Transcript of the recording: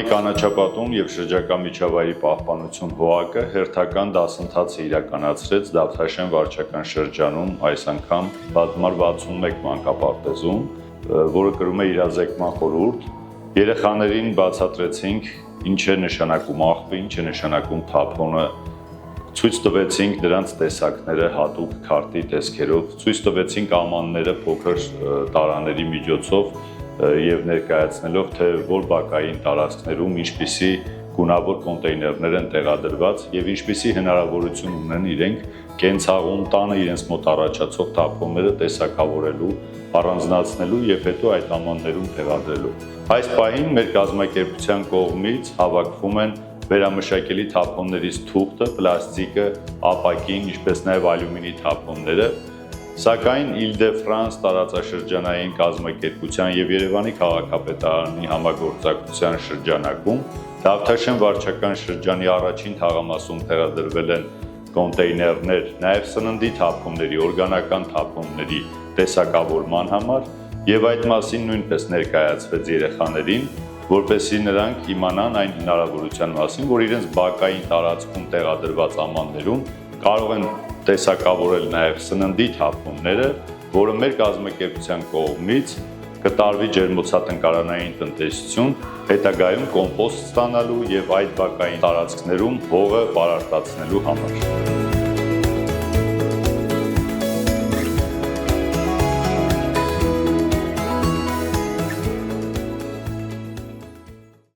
կանաչապատում եւ շրջակա միջավայրի պահպանություն ՀՕԱԿ-ը հերթական դասընթաց է իրականացրեց Դավթաշեն վարչական շրջանում, այս անգամ պատմար 61 մանկապարտեզում, որը կրում է իրազեկման խորհուրդ։ Երեխաներին բացատրեցինք ինչ է նշանակում աղբը, ինչ է նշանակում թափոնը, ցույց տվեցինք դրանց տեսակները հատուկ քարտի տեսքերով, ցույց տվեցինք ամանները փոքր տարաների միջոցով եւ ներկայացնելով թե որ բակային տարածքներում ինչպիսի գունավոր կոնտեյներներ են տեղադրված եւ ինչպիսի հնարավորություն ունեն իրենք կենցաղում տանը իրենց մոտ առաջացող թափոնները տեսակավորելու, առանձնացնելու եւ հետո այդ ամաններում տեղադրելու։ Այս պահին մեր կազմակերպության կողմից հավաքվում են վերամշակելի թափոններից թուղթը, պլաստիկը, ապակին, ինչպես նաեւ ալյումինի թափոնները, սակայն Իլ-դե-Ֆրանս տարածաշրջանային կազմակերպության եւ Երևանի քաղաքապետարանի համագործակցության շրջանակում Դավթաշեն վարչական շրջանի առաջին թաղամասում տեղադրվել են կոնտեյներներ, նաեւ սննդի թափոնների, օրգանական թափոնների տեսակավորման համար եւ այդ մասին նույնպես ներկայացվեց երեխաներին, որպեսզի նրանք իմանան այն հնարավորության մասին, որ իրենց բակային տարածքում տեղադրված ամաններում կարող են տեսակավորել նաև սննդի թափոնները, որը մեր կազմակերպության կողմից կտարվի ջերմոցատնկարանային տնտեսություն, հետագայում կոմպոստ ստանալու եւ այդ բակային տարածքներում հողը պարարտացնելու համար։